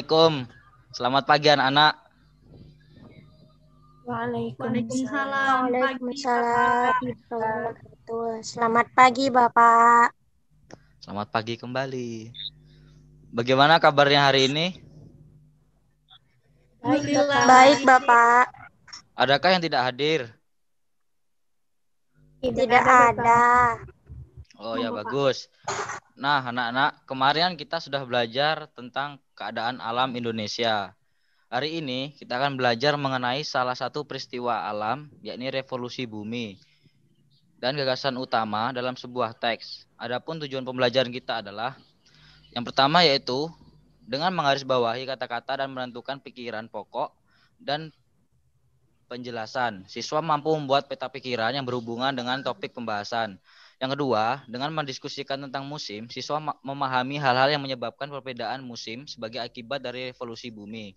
Assalamualaikum. Selamat pagi anak-anak. Waalaikumsalam. Waalaikumsalam warahmatullahi wabarakatuh. Selamat pagi, Bapak. Selamat pagi kembali. Bagaimana kabarnya hari ini? Baik, Bapak. Adakah yang tidak hadir? Tidak ada. Oh ya, bagus. Nah, anak-anak, kemarin kita sudah belajar tentang keadaan alam Indonesia. Hari ini kita akan belajar mengenai salah satu peristiwa alam, yakni revolusi bumi, dan gagasan utama dalam sebuah teks. Adapun tujuan pembelajaran kita adalah yang pertama yaitu dengan menggarisbawahi kata-kata dan menentukan pikiran pokok dan penjelasan. Siswa mampu membuat peta pikiran yang berhubungan dengan topik pembahasan. Yang kedua, dengan mendiskusikan tentang musim, siswa memahami hal-hal yang menyebabkan perbedaan musim sebagai akibat dari revolusi bumi.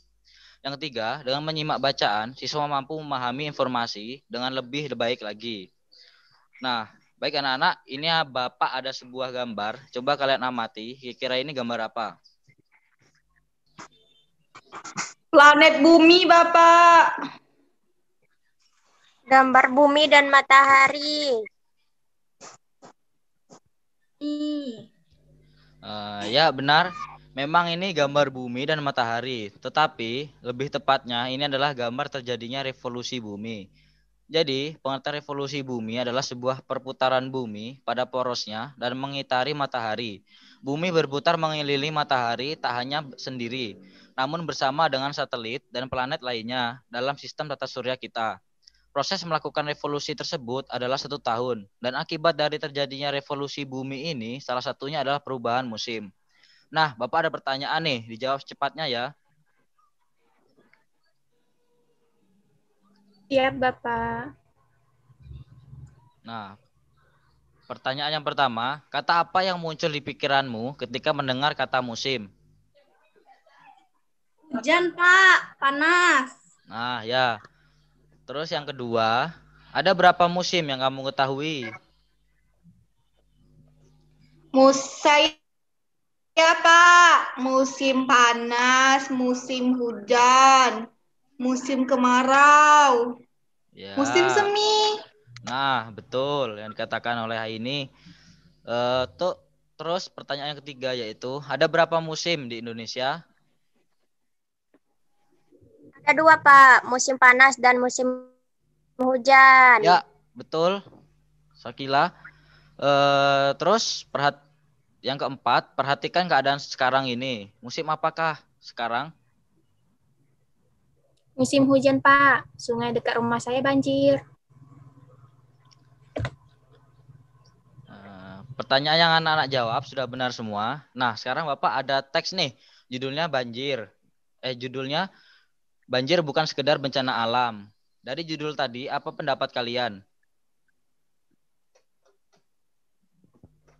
Yang ketiga, dengan menyimak bacaan, siswa mampu memahami informasi dengan lebih baik lagi. Nah, baik anak-anak, ini Bapak ada sebuah gambar. Coba kalian amati, kira-kira ini gambar apa? Planet bumi, Bapak. Gambar bumi dan matahari. Ya, benar. Memang ini gambar bumi dan matahari. Tetapi, lebih tepatnya ini adalah gambar terjadinya revolusi bumi. Jadi, pengertian revolusi bumi adalah sebuah perputaran bumi pada porosnya dan mengitari matahari. Bumi berputar mengelilingi matahari tak hanya sendiri, namun bersama dengan satelit dan planet lainnya dalam sistem tata surya kita. Proses melakukan revolusi tersebut adalah 1 tahun, dan akibat dari terjadinya revolusi bumi ini salah satunya adalah perubahan musim. Nah, Bapak ada pertanyaan nih, dijawab secepatnya ya. Siap, Bapak. Nah, pertanyaan yang pertama, kata apa yang muncul di pikiranmu ketika mendengar kata musim? Hujan, Pak. Panas. Nah, ya. Terus yang kedua, ada berapa musim yang kamu ketahui? Saya, Pak. Musim panas, musim hujan, musim kemarau, Ya. musim semi. Nah, betul yang dikatakan oleh ini. Terus pertanyaan yang ketiga yaitu, ada berapa musim di Indonesia? Ada 2, Pak. Musim panas dan musim hujan. Ya, betul. Sakila. Terus yang keempat, perhatikan keadaan sekarang ini. Musim apakah sekarang? Musim hujan, Pak. Sungai dekat rumah saya banjir. Pertanyaan yang anak-anak jawab sudah benar semua. Nah, sekarang Bapak ada teks nih. Judulnya banjir. Judulnya banjir bukan sekedar bencana alam. Dari judul tadi, apa pendapat kalian?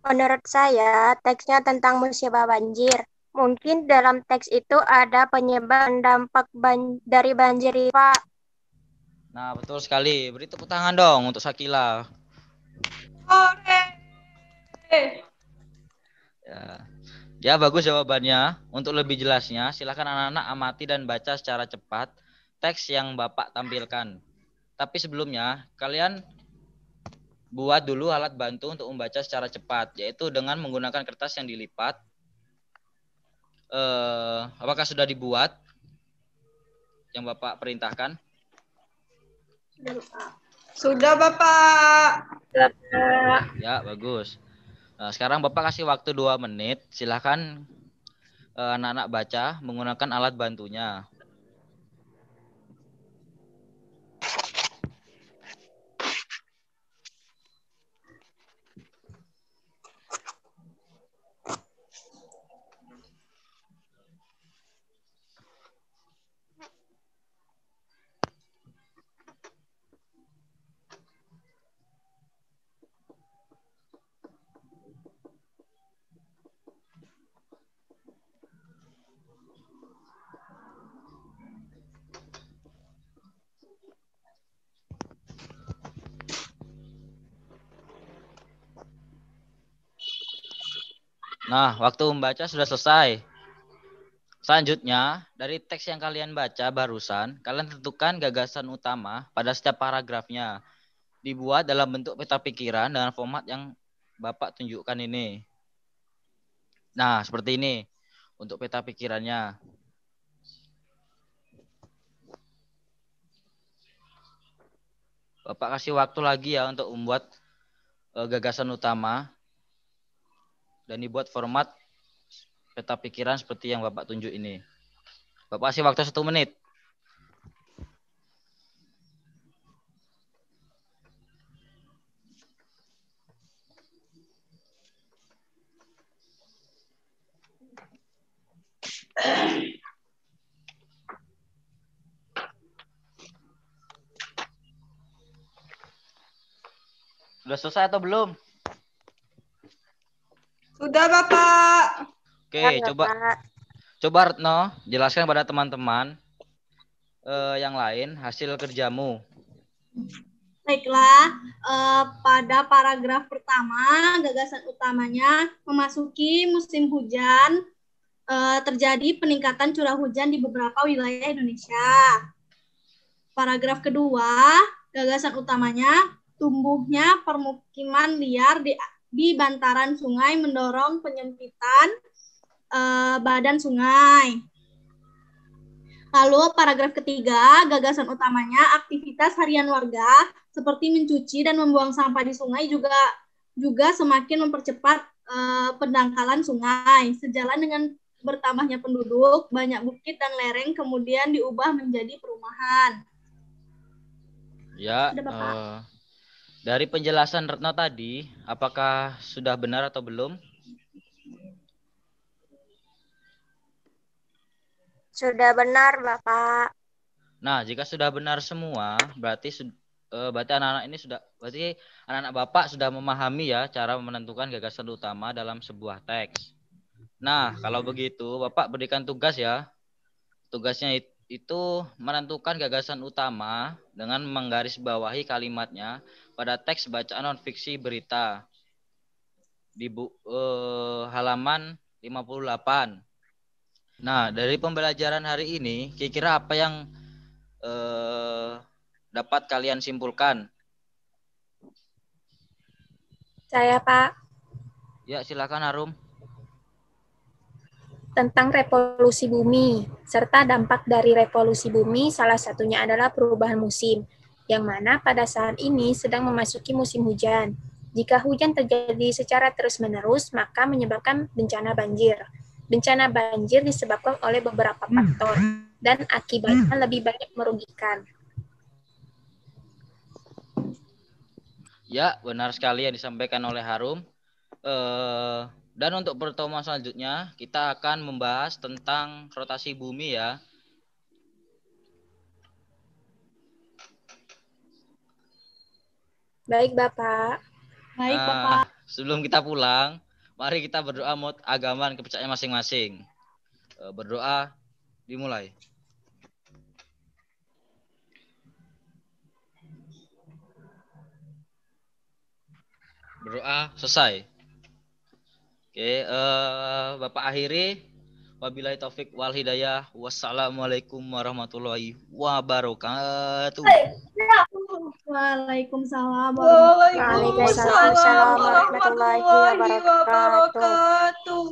Menurut saya, teksnya tentang musibah banjir. Mungkin dalam teks itu ada penyebab dampak dari banjir, Pak. Nah, betul sekali. Beri tepuk tangan dong untuk Sakila. Ore. Ya, bagus jawabannya. Untuk lebih jelasnya, silakan anak-anak amati dan baca secara cepat teks yang Bapak tampilkan. Tapi sebelumnya, kalian buat dulu alat bantu untuk membaca secara cepat, yaitu dengan menggunakan kertas yang dilipat. Apakah sudah dibuat yang Bapak perintahkan? Sudah, Bapak. Ya, bagus. Nah, sekarang Bapak kasih waktu 2 menit. Silahkan anak-anak baca menggunakan alat bantunya. Nah, waktu membaca sudah selesai. Selanjutnya, dari teks yang kalian baca barusan, kalian tentukan gagasan utama pada setiap paragrafnya. Dibuat dalam bentuk peta pikiran dengan format yang Bapak tunjukkan ini. Nah, seperti ini untuk peta pikirannya. Bapak kasih waktu lagi ya untuk membuat gagasan utama dan dibuat format peta pikiran seperti yang Bapak tunjuk ini. Bapak kasih waktu 1 menit. Sudah selesai atau belum? Sudah, Bapak. Oke, Ya, coba Bapak. Retno jelaskan pada teman-teman yang lain hasil kerjamu. Baiklah, pada paragraf pertama, gagasan utamanya memasuki musim hujan, terjadi peningkatan curah hujan di beberapa wilayah Indonesia. Paragraf kedua, gagasan utamanya tumbuhnya permukiman liar di bantaran sungai mendorong penyempitan badan sungai. Lalu paragraf ketiga, gagasan utamanya aktivitas harian warga seperti mencuci dan membuang sampah di sungai juga semakin mempercepat pendangkalan sungai. Sejalan dengan bertambahnya penduduk, banyak bukit dan lereng kemudian diubah menjadi perumahan. Ya, Sudah, Bapak. dari penjelasan Retno tadi, apakah sudah benar atau belum? Sudah benar, Bapak. Nah, jika sudah benar semua, berarti anak-anak Bapak sudah memahami ya cara menentukan gagasan utama dalam sebuah teks. Nah, kalau begitu Bapak berikan tugas ya. Tugasnya itu menentukan gagasan utama dengan menggarisbawahi kalimatnya pada teks bacaan non-fiksi berita di halaman 58. Nah, dari pembelajaran hari ini, kira-kira apa yang dapat kalian simpulkan? Saya, Pak, Ya, silakan Harum. tentang revolusi bumi, serta dampak dari revolusi bumi, salah satunya adalah perubahan musim, yang mana pada saat ini sedang memasuki musim hujan. Jika hujan terjadi secara terus-menerus, maka menyebabkan bencana banjir. Bencana banjir disebabkan oleh beberapa faktor, dan akibatnya lebih banyak merugikan. Ya, benar sekali yang disampaikan oleh Harum. Dan untuk pertemuan selanjutnya, kita akan membahas tentang rotasi bumi ya. Baik, Bapak. Baik, Bapak. Sebelum kita pulang, mari kita berdoa menurut agama dan kepercayaan masing-masing. Berdoa dimulai. Berdoa selesai. Oke, Bapak akhiri. Wabillahi taufik wal hidayah. Wassalamualaikum warahmatullahi wabarakatuh. Waalaikumsalam Waalaikumsalam warahmatullahi wabarakatuh.